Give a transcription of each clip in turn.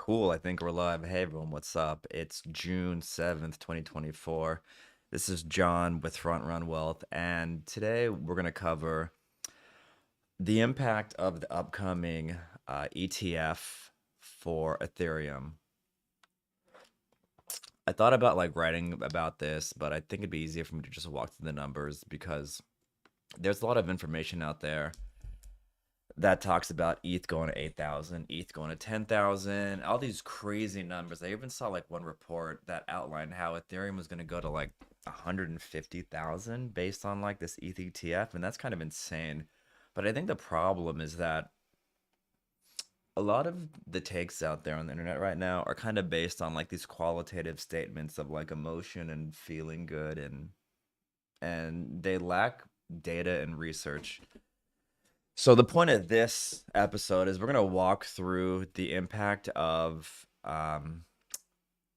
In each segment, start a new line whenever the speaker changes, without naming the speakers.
Cool. I think we're live. Hey everyone, what's up? It's June 7th, 2024. This is John with Frontrun Wealth, and today we're going to cover the impact of the upcoming ETF for Ethereum. I thought about like writing about this, but I think it'd be easier for me to just walk through the numbers because there's a lot of information out there that talks about ETH going to 8,000, ETH going to 10,000, all these crazy numbers. I even saw like one report that outlined how Ethereum was going to go to like 150,000 based on like this ETH ETF, and that's kind of insane. But I think the problem is that a lot of the takes out there on the internet right now are kind of based on like these qualitative statements of like emotion and feeling good and they lack data and research. So the point of this episode is we're gonna walk through the impact of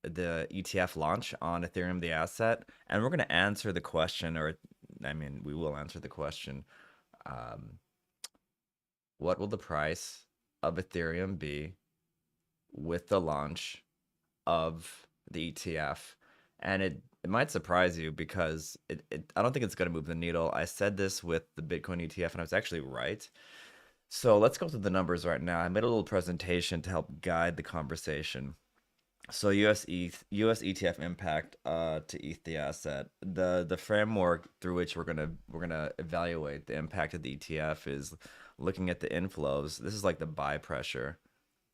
the ETF launch on Ethereum, the asset, and we're gonna answer the question, or I mean, we will answer the question: um, what will the price of Ethereum be with the launch of the ETF? And it might surprise you because I don't think it's gonna move the needle. I said this with the Bitcoin ETF, and I was actually right. So let's go through the numbers right now. I made a little presentation to help guide the conversation. So US ETF impact to ETH the asset. The framework through which we're gonna evaluate the impact of the ETF is looking at the inflows. This is like the buy pressure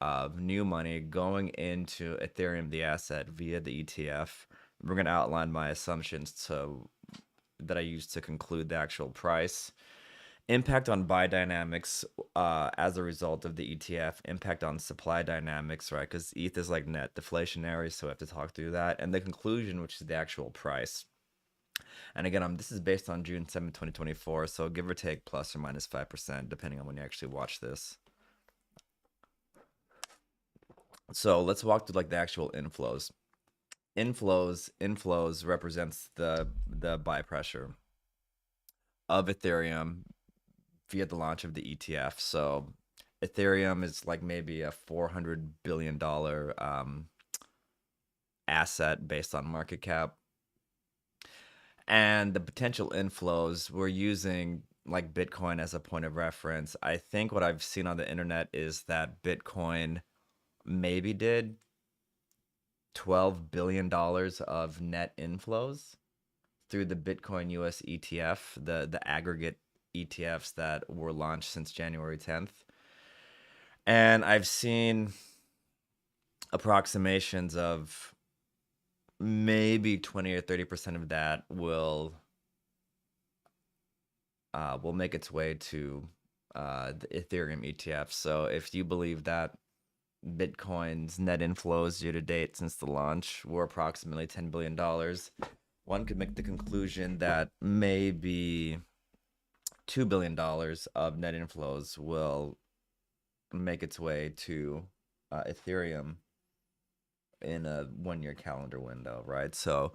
of new money going into Ethereum the asset via the ETF. We're gonna outline my assumptions to that I use to conclude the actual price. Impact on buy dynamics as a result of the ETF, impact on supply dynamics, right? Because ETH is like net deflationary, so we have to talk through that. And the conclusion, which is the actual price. And again, this is based on June 7th, 2024, so give or take plus or minus 5%, depending on when you actually watch this. So let's walk through like the actual inflows. Inflows represents the buy pressure of Ethereum via the launch of the ETF. So Ethereum is like maybe a $400 billion asset based on market cap. And the potential inflows, we're using like Bitcoin as a point of reference. I think what I've seen on the internet is that Bitcoin maybe did $12 billion of net inflows through the Bitcoin US ETF, the aggregate ETFs that were launched since January 10th. And I've seen approximations of maybe 20 or 30% of that will make its way to the Ethereum ETF. So if you believe that Bitcoin's net inflows year to date since the launch were approximately $10 billion, one could make the conclusion that maybe $2 billion of net inflows will make its way to Ethereum in a 1 year calendar window, right? So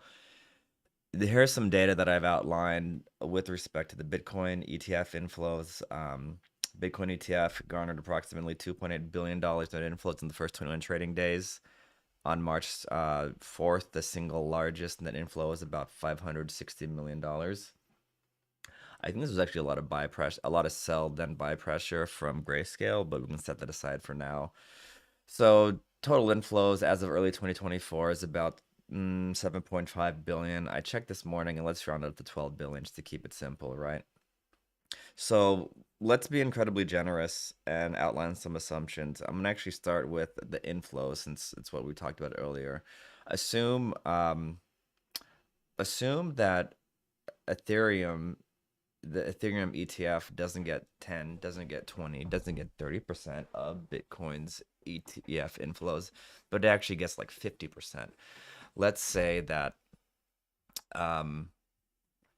here's some data that I've outlined with respect to the Bitcoin ETF inflows. Bitcoin ETF garnered approximately $2.8 billion net inflows in the first 21 trading days. On March 4th, the single largest net inflow was about $560 million. I think this was actually a lot of buy pressure, a lot of sell then buy pressure from Grayscale, but we can set that aside for now. So total inflows as of early 2024 is about 7.5 billion. I checked this morning, and let's round it up to 12 billion just to keep it simple, right? So let's be incredibly generous and outline some assumptions. I'm gonna actually start with the inflows since it's what we talked about earlier. Assume assume that Ethereum the Ethereum ETF doesn't get 10, doesn't get 20, doesn't get 30% of Bitcoin's ETF inflows, but it actually gets like 50%. Let's say that um,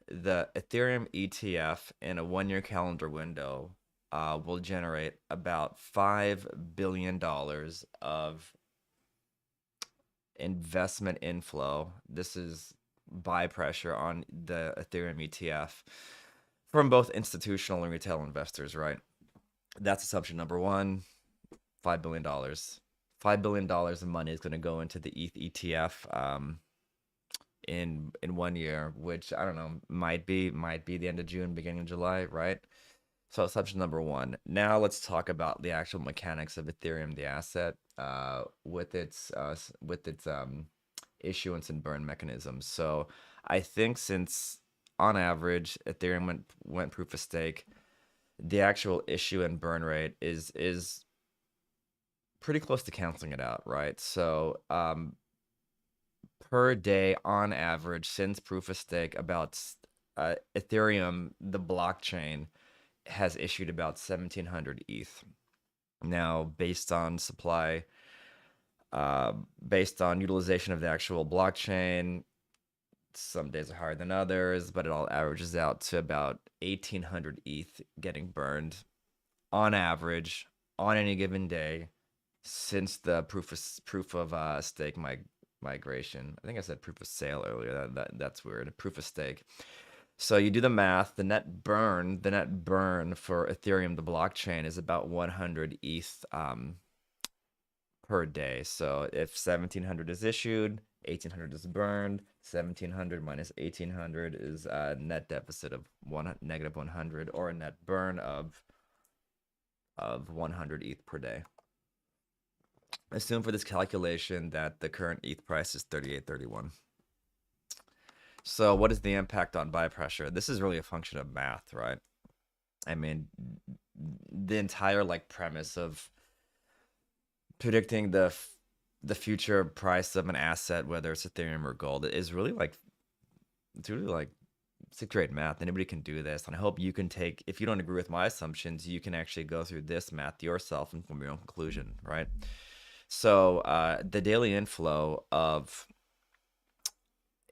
the Ethereum ETF in a 1 year calendar window will generate about $5 billion of investment inflow. This is buy pressure on the Ethereum ETF from both institutional and retail investors, right? That's assumption number one, $5 billion. $5 billion of money is going to go into the ETH ETF in 1 year, which I don't know, might be the end of June, beginning of July, right? So assumption number one. Now let's talk about the actual mechanics of Ethereum, the asset, with its issuance and burn mechanisms. So I think since on average Ethereum went proof of stake, the actual issue and burn rate is pretty close to canceling it out, right? So per day on average since proof of stake, about Ethereum, the blockchain, has issued about 1,700 ETH. Now, based on utilization of the actual blockchain, some days are higher than others, but it all averages out to about 1,800 ETH getting burned on average on any given day since the proof of stake migration. I think I said proof of sale earlier. That's weird. Proof of stake. So you do the math. The net burn for Ethereum, the blockchain, is about 100 ETH per day. So if 1,700 is issued, 1,800 is burned. 1,700 minus 1,800 is a net deficit of negative 100, or a net burn of 100 ETH per day. Assume for this calculation that the current ETH price is 38.31. So what is the impact on buy pressure? This is really a function of math, right? I mean, the entire premise of predicting the future price of an asset, whether it's Ethereum or gold, is really it's really like sixth grade math. Anybody can do this, and I hope you can take. If you don't agree with my assumptions, you can actually go through this math yourself and form your own conclusion, right? So the daily inflow of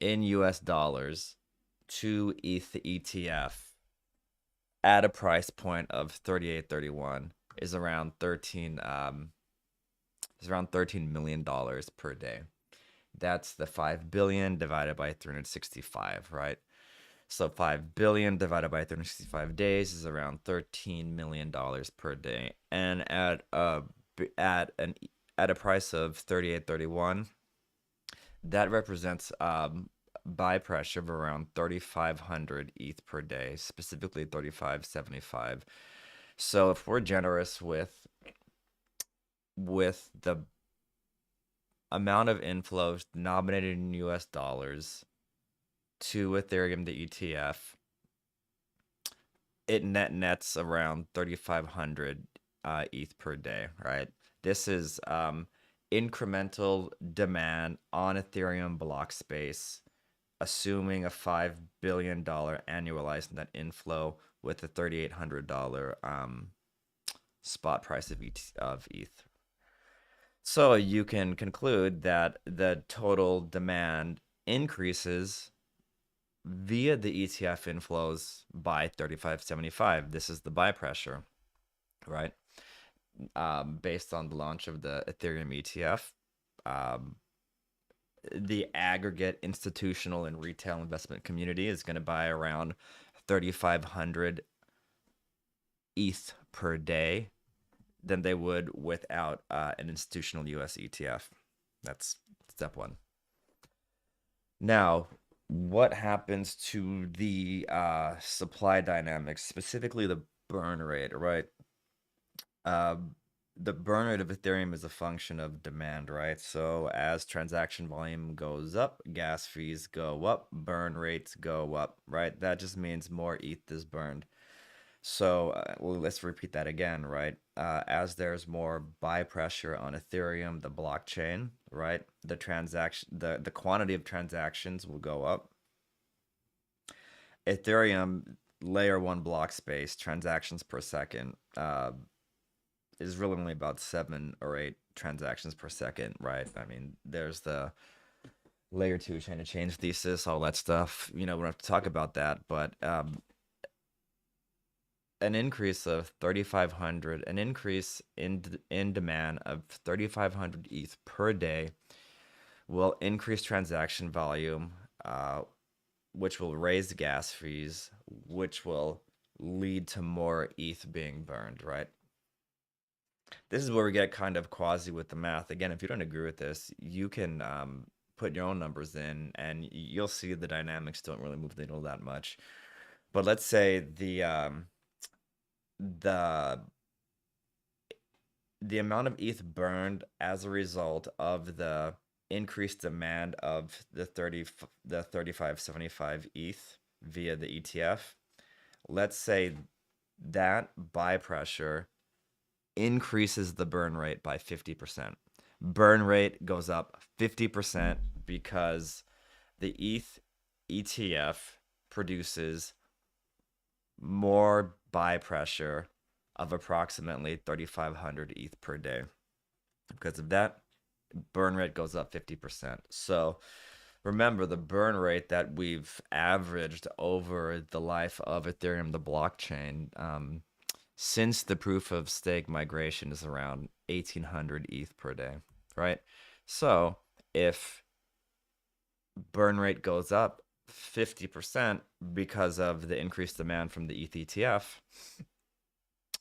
in US dollars to ETH ETF at a price point of 38.31 is around 13 $13 million per day. That's the 5 billion divided by 365, right? So 5 billion divided by 365 days is around $13 million per day. And at a price of 38.31, that represents buy pressure of around 3,500 ETH per day, specifically 3,575. So if we're generous with the amount of inflows denominated in US dollars to Ethereum, the ETF, it nets around 3,500 ETH per day, right? This is incremental demand on Ethereum block space, assuming a $5 billion annualized net inflow with a $3,800 spot price of ETH. So you can conclude that the total demand increases via the ETF inflows by 3,575. This is the buy pressure, right? Based on the launch of the Ethereum ETF, the aggregate institutional and retail investment community is going to buy around 3,500 ETH per day than they would without an institutional US ETF. That's step one. Now, what happens to the supply dynamics, specifically the burn rate, right? The burn rate of Ethereum is a function of demand, right? So as transaction volume goes up, gas fees go up, burn rates go up, right? That just means more ETH is burned. So let's repeat that again, right? As there's more buy pressure on Ethereum, the blockchain, right? The quantity of transactions will go up. Ethereum layer one block space transactions per second is really only about 7 or 8 transactions per second, right? I mean, there's the layer two chain to change thesis, all that stuff. We don't have to talk about that, but an increase of 3,500, an increase in demand of 3,500 ETH per day will increase transaction volume, which will raise gas fees, which will lead to more ETH being burned, right? This is where we get kind of quasi with the math. Again, if you don't agree with this, you can put your own numbers in, and you'll see the dynamics don't really move the needle that much. But let's say the the amount of ETH burned as a result of the increased demand of the 3575 ETH via the ETF. Let's say that buy pressure increases the burn rate by 50%. Burn rate goes up 50% because the ETH ETF produces more buy pressure of approximately 3,500 ETH per day. Because of that, burn rate goes up 50%. So remember, the burn rate that we've averaged over the life of Ethereum, the blockchain, since the proof of stake migration is around 1,800 ETH per day, right? So if burn rate goes up 50% because of the increased demand from the ETH ETF,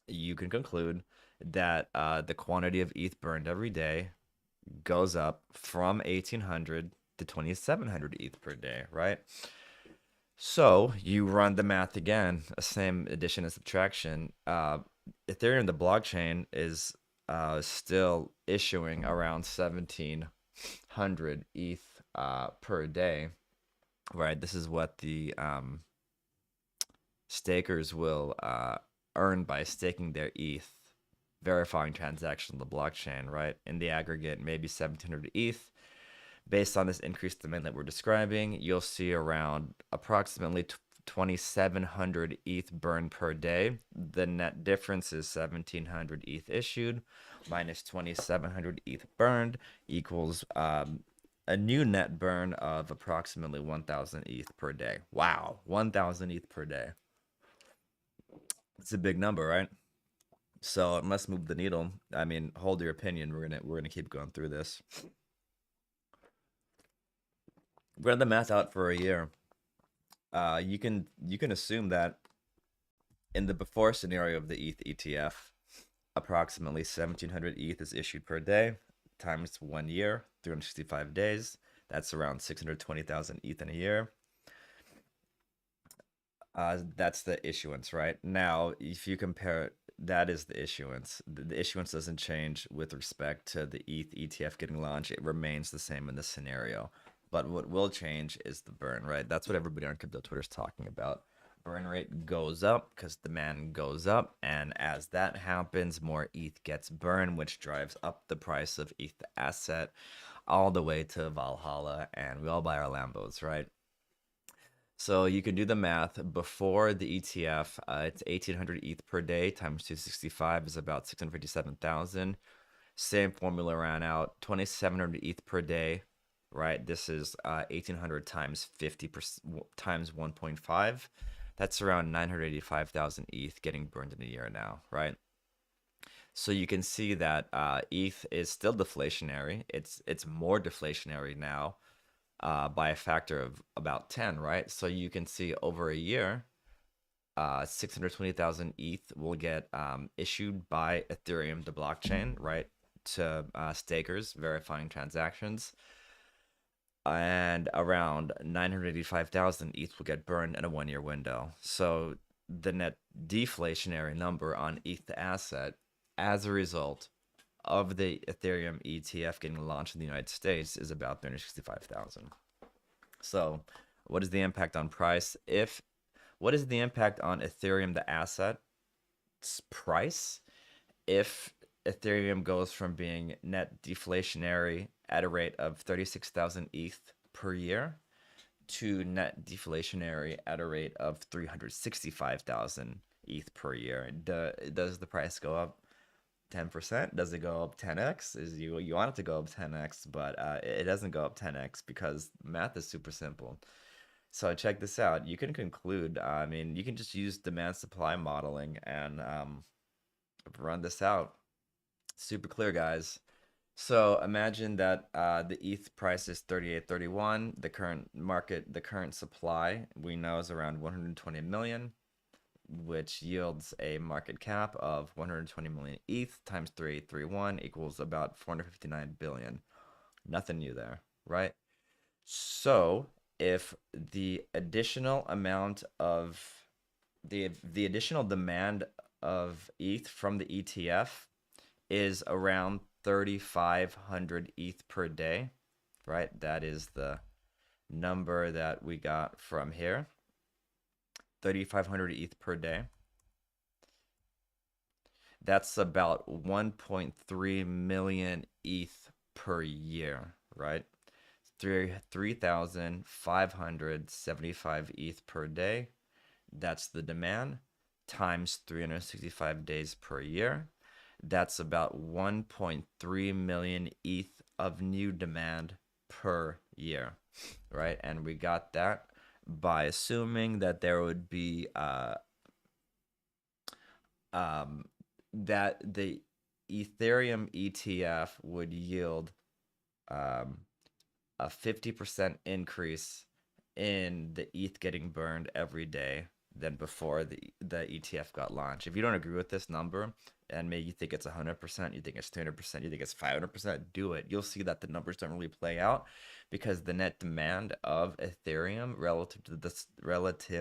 you can conclude that the quantity of ETH burned every day goes up from 1,800 to 2,700 ETH per day, right? So you run the math again, same addition and subtraction. Ethereum, the blockchain, is still issuing around 1,700 ETH per day, right? This is what the stakers will earn by staking their ETH, verifying transactions on the blockchain, right? In the aggregate, maybe 1,700 ETH. Based on this increased demand that we're describing, you'll see around approximately 2,700 ETH burn per day. The net difference is 1,700 ETH issued minus 2,700 ETH burned equals a new net burn of approximately 1,000 ETH per day. Wow, 1,000 ETH per day. It's a big number, right? So it must move the needle. I mean, hold your opinion. We're gonna keep going through this. Run the math out for a year. You can assume that in the before scenario of the ETH ETF, approximately 1,700 ETH is issued per day times 1 year, 365 days. That's around 620,000 ETH in a year. That's the issuance, right? Now, if you compare, that is the issuance. The issuance doesn't change with respect to the ETH ETF getting launched. It remains the same in this scenario. But what will change is the burn, right? That's what everybody on crypto Twitter is talking about. Burn rate goes up because demand goes up, and as that happens, more ETH gets burned, which drives up the price of ETH the asset all the way to Valhalla, and we all buy our Lambos, right? So you can do the math. Before the ETF, it's 1,800 ETH per day times 265 is about 657,000. Same formula ran out. 2,700 ETH per day, right? This is 1,800 times 50% times 1.5. That's around 985,000 ETH getting burned in a year now, right? So you can see that ETH is still deflationary. It's more deflationary now by a factor of about 10, right? So you can see over a year, 620,000 ETH will get issued by Ethereum, the blockchain, right, to stakers verifying transactions. And around 985,000 ETH will get burned in a 1 year window. So the net deflationary number on ETH asset as a result of the Ethereum ETF getting launched in the United States is about 365,000. So, what is the impact on price? What is the impact on Ethereum, the asset's price, if Ethereum goes from being net deflationary at a rate of 36,000 ETH per year to net deflationary at a rate of 365,000 ETH per year? Does the price go up 10%? Does it go up 10x? Is you want it to go up 10x, but it doesn't go up 10x because math is super simple. So check this out. You can conclude, I mean, you can just use demand supply modeling and run this out. Super clear, guys. So imagine that the ETH price is 38.31. The current market, the current supply we know is around 120 million. which yields a market cap of 120 million ETH times 3831 equals about 459 billion. Nothing new there, right? So if the additional amount of the additional demand of ETH from the ETF is around 3,500 ETH per day, right? That is the number that we got from here. 3,500 ETH per day. That's about 1.3 million ETH per year, right? 3,575 ETH per day. That's the demand times 365 days per year. That's about 1.3 million ETH of new demand per year, right? And we got that by assuming that there would be that the Ethereum ETF would yield um, a 50% increase in the ETH getting burned every day than before the ETF got launched. If you don't agree with this number, and maybe you think it's 100%, you think it's 200%, you think it's 500%, do it. You'll see that the numbers don't really play out because the net demand of Ethereum relative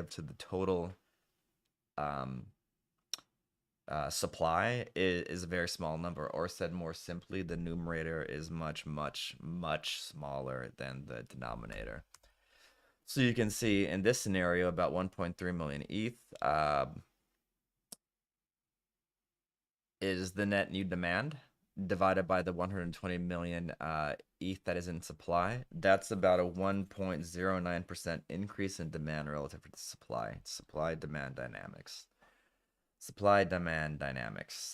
to the total um, supply is a very small number, or said more simply, the numerator is much, much, much smaller than the denominator. So you can see in this scenario, about 1.3 million ETH is the net new demand divided by the 120 million ETH that is in supply. That's about a 1.09% increase in demand relative to the supply. Supply-demand dynamics. Supply-demand dynamics,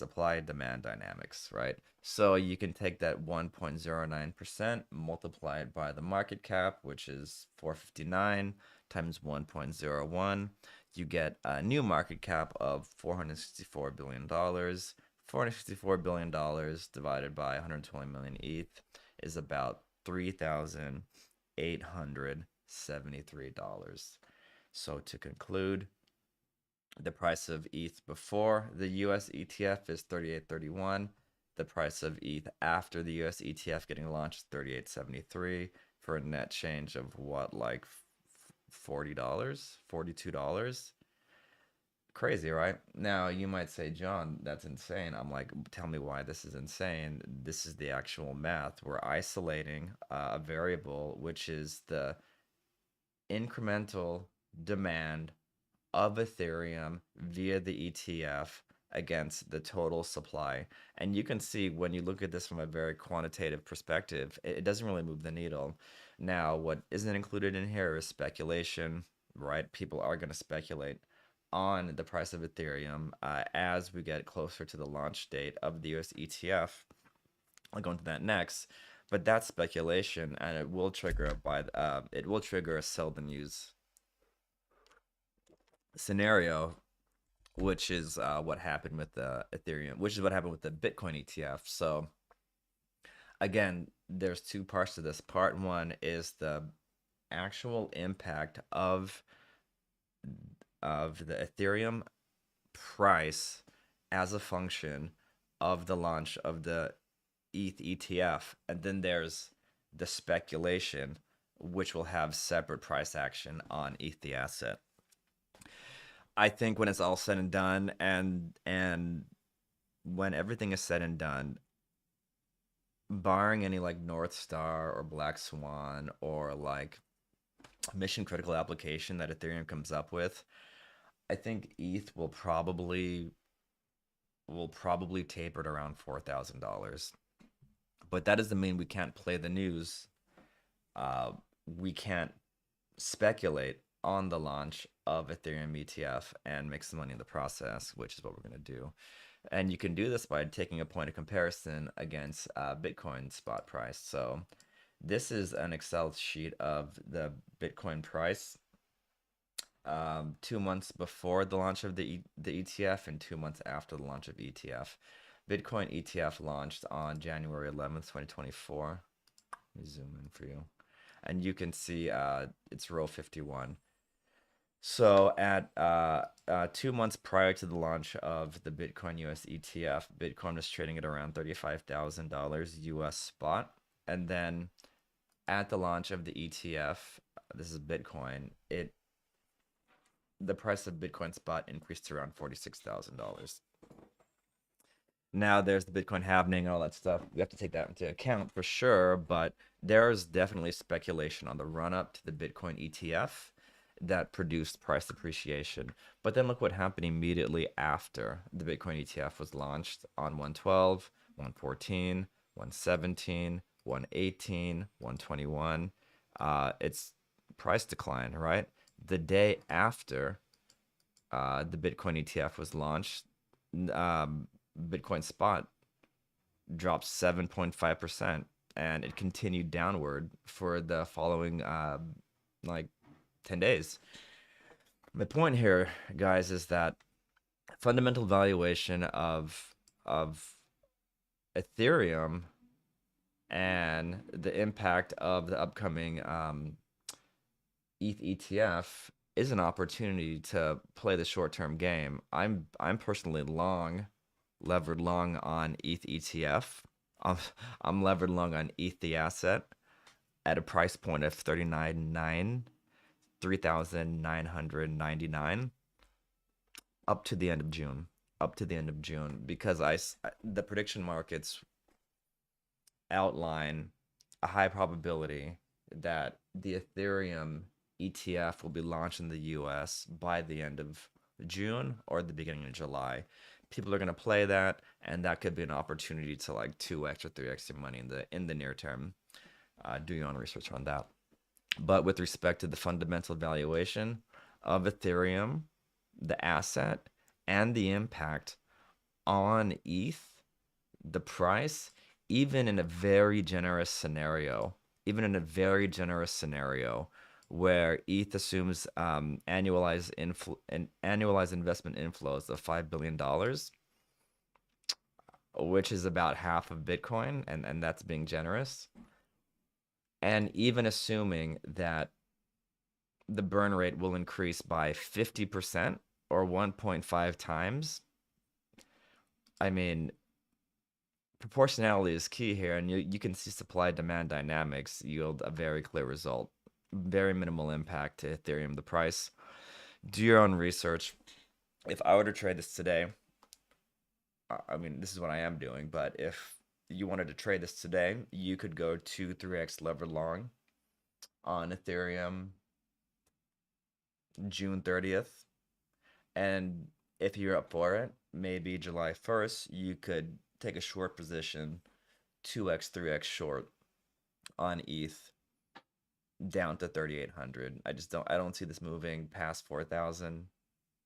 right? So you can take that 1.09%, multiply it by the market cap, which is 459 times 1.01. You get a new market cap of $464 billion. $464 billion divided by 120 million ETH is about $3,873. So to conclude, the price of ETH before the US ETF is 38.31. The price of ETH after the US ETF getting launched is 38.73 for a net change of what, like $40, $42? Crazy, right? Now you might say, John, that's insane. I'm like, tell me why this is insane. This is the actual math. We're isolating a variable, which is the incremental demand of Ethereum via the ETF against the total supply. And you can see when you look at this from a very quantitative perspective, it doesn't really move the needle. Now, what isn't included in here is speculation, right? People are going to speculate on the price of Ethereum as we get closer to the launch date of the US ETF. I'll go into that next. But that's speculation, and it will trigger a sell the news scenario, which is what happened with the Ethereum, which is what happened with the Bitcoin ETF. So again, there's two parts to this. Part one is the actual impact of the Ethereum price as a function of the launch of the ETH ETF, and then there's the speculation, which will have separate price action on ETH the asset. I think when it's all said and done, and when everything is said and done, barring any like North Star or Black Swan or like mission critical application that Ethereum comes up with, I think ETH will probably taper at around $4,000. But that doesn't mean we can't play the news. We can't speculate on the launch of Ethereum ETF and make some money in the process, which is what we're going to do. And you can do this by taking a point of comparison against Bitcoin spot price. So this is an Excel sheet of the Bitcoin price 2 months before the launch of the ETF and 2 months after the launch of ETF. Bitcoin ETF launched on January 11th, 2024. Let me zoom in for you. And you can see it's row 51. So at 2 months prior to the launch of the Bitcoin US ETF, Bitcoin was trading at around $35,000 US spot. And then at the launch of the ETF, this is Bitcoin, the price of Bitcoin spot increased to around $46,000. Now there's the Bitcoin halving and all that stuff. We have to take that into account for sure, but there's definitely speculation on the run up to the Bitcoin ETF that produced price appreciation. But then look what happened immediately after the Bitcoin ETF was launched on 112, 114, 117, 118, 121. It's price decline, right? The day after the Bitcoin ETF was launched, um, Bitcoin spot dropped 7.5%, and it continued downward for the following like 10 days. My point here, guys, is that fundamental valuation of Ethereum and the impact of the upcoming ETH ETF is an opportunity to play the short-term game. I'm personally levered long on ETH ETF. I'm, I'm levered long on ETH the asset at a price point of 3,999 up to the end of June. Up to the end of June, because the prediction markets outline a high probability that the Ethereum ETF will be launched in the US by the end of June or the beginning of July. People are going to play that, and that could be an opportunity to like 2x or 3x your money in the near term. Do your own research on that. But with respect to the fundamental valuation of Ethereum, the asset, and the impact on ETH, the price, even in a very generous scenario, even in a very generous scenario where ETH assumes annualized investment inflows of $5 billion, which is about half of Bitcoin, and that's being generous. And even assuming that the burn rate will increase by 50% or 1.5 times, I mean, proportionality is key here, and you can see supply demand dynamics yield a very clear result. Very minimal impact to Ethereum, the price. Do your own research. If I were to trade this today, I mean, this is what I am doing, but if you wanted to trade this today, you could go 2, 3x levered long on Ethereum June 30th. And if you're up for it, maybe July 1st, you could take a short position, 2x, 3x short on ETH down to 3,800. I don't see this moving past 4,000.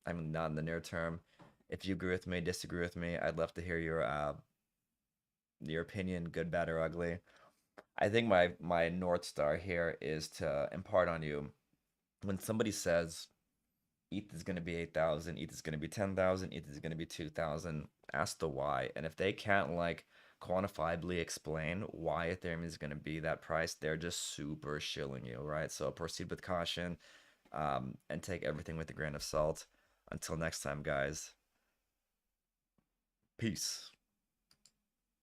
I mean, not in the near term. If you agree with me, disagree with me, I'd love to hear your opinion, good, bad, or ugly. I think my North Star here is to impart on you, when somebody says ETH is going to be 8,000, ETH is going to be 10,000, ETH is going to be 2,000, ask the why. And if they can't like quantifiably explain why Ethereum is going to be that price, they're just super shilling you, right? So proceed with caution, and take everything with a grain of salt. Until next time, guys. Peace.